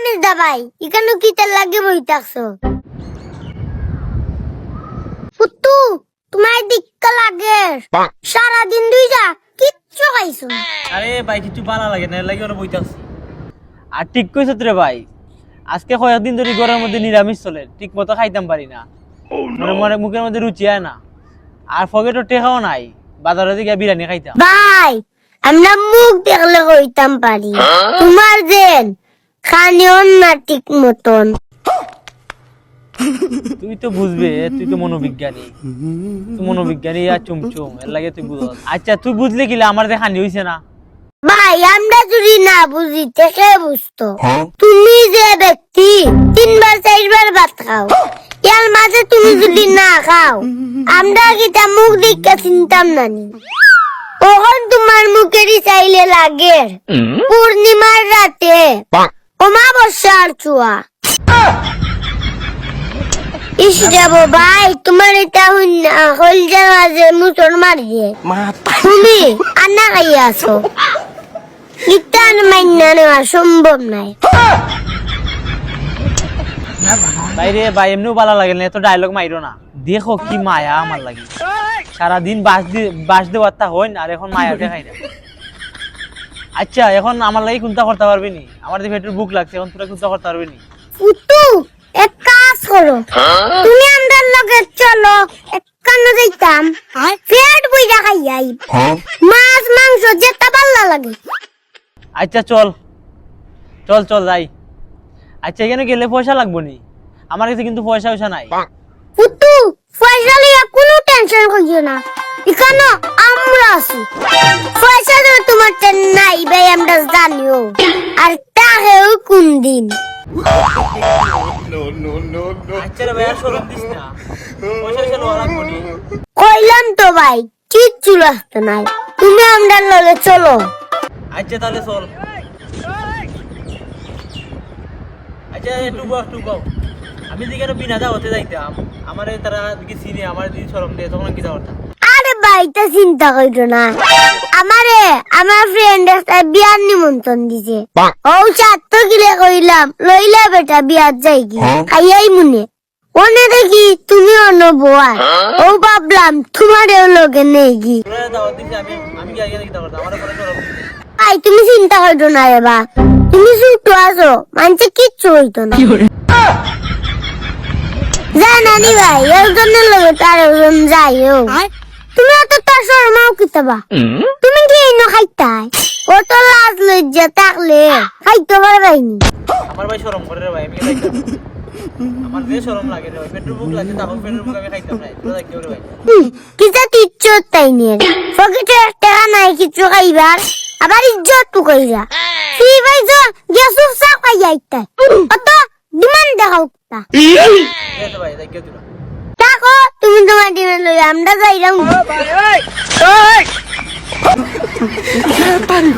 মির্জা ভাই এখানে কি তেল লাগে বই থাকছো পুত্তু তোমার দিক্কা লাগে সারাদিন দুইটা কিচ্ছু খাইছো না। আরে ভাই কিছু ভালো লাগে না, এর লাগে ওরা বইতাছি। আর ঠিক কইছ রে ভাই, আজকে কয়েকদিন ধরে ঘরের মধ্যে নিরামিষ চলে, ঠিক মতো খাইতাম পারি না, মানে মনে মুখের মধ্যে রুচি হয় না। আর পকেটও টেকাও নাই, বাজারে দিকে বিরিয়ানি খাইতাম। ভাই আমরা মুখ দেখলে কইতাম পারি তোমার দেন খানিও না ঠিক মতন। তুই তো বুঝবে, তুই তো মনোবিজ্ঞানী, তুই মনোবিজ্ঞানী আর চুমচুম, এর লাগে তুই বুঝ। আচ্ছা তুই বুঝলে কিলা আমার যে খানি হইছে না? ভাই আমরা যদি না বুঝি থেকে বুঝতো তুমি যে ব্যক্তি 3-4 ভাত খাও, এর মাঝে তুমি যদি না খাও আমরা কিটা মুখ দিকে চিনতাম না নি। ওখন তোমার মুখেরই চাইলে লাগে পূর্ণিমার রাতে অমাবস্যার চুয়া। ইস যাবো ভাই তোমার এটা হল জামাজে মুসর মারিয়ে তুমি আন্না খাইয়া আছো, ইটান মাইনা নেওয়া সম্ভব নাই। বাইরে ভাই এমনিও ভালো লাগে না, এত ডায়লগ মাইরো না। দেখো কি মায়া আমার লাগে, সারাদিন বাস দেওয়ার তা হইন আর এখন মায়া দেখাই না। আচ্ছা এখন আমার লাগে চিন্তা করতে পারবি নি? আমার যে পেটের বুক লাগছে, এখন তোরা চিন্তা করতে পারবি নি? পুতু এক কাজ করো, তুমি আমাদের লগে চলো, একখানে যাইতাম পেট বইরা খাইয়াই মাছ মাংস যেটা ভালো লাগে। আচ্ছা চল চল চল যাই। আচ্ছা এখানে গেলে পয়সা লাগবো নি? আমার কাছে কিন্তু পয়সা নাই। পুতু পয়সা লিয়া কোনো টেনশন করিও না, এখানে আমরা আছি। পয়সা দেবে তোমার নাই ভাই আমরা জানিও, আর তাহেও কোন দিন। আচ্ছা রে ভাই আর শরম দিস না, পয়সা লওয়া লাগবো নি? কইলাম তো ভাই কিচ্ছু লাগতো নাই, তুমি আমাদের লগে চলো। আচ্ছা তাহলে চল। আচ্ছা একটু বাও, আমি যেখানে বিনা দা হতে যাইতাম, আমার তারা দিকে চিনে আমার দিদি শরম দিয়ে, তখন কি করতাম? আরে ভাই তা চিন্তা করিও না, আমার ফ্রেন্ড একটা বিয়ার নিমন্ত্রণ দিছে, ও চারটো গিলে কইলাম লইলা বেটা বিয়ার যাই কি খাইয়াই মনে ওনে দেখি তুমি অন্য বোয়া, ও ভাবলাম তোমারও লগে নেই কি। তোরা দাওয়াত দিছি, আমি কি আগে কি করতাম? আমার পরে শরম দিছে। ভাই তুমি চিন্তা করিও না রে বা, তুমি ছোট আছো মানছে কিচ্ছু হইতো না। জানানি ভাই একজনের লগে তার একজন যাইও, তুমি অত তার শরমাও কিতাবা, তুমি কি এনে খাইতাই? ও তো লাজ লজ্জা থাকলে খাইতে পারবাইনি। আমার ভাই শরম করে রে ভাই, আমি খাইতাম না। আমার যে শরম লাগে রে ভাই, পেটের বুক লাগে, তখন পেটের বুক আমি খাইতাম না। তোরা দেখ রে ভাই, কিতা ইজ্জত তাই নিয়ে পকেটে টাকা নাই কিছু খাইবার, আবার ইজ্জত তো কইরা তুই ভাই যা গেছু সা খাইয়া আইতা অত ডিমান্ড দেখাও তা। ঠিক আছে ভাই, দেখ তোরা দেখো তুমি তোমার ডিমান্ড লই আমরা যাইরাম। Pare,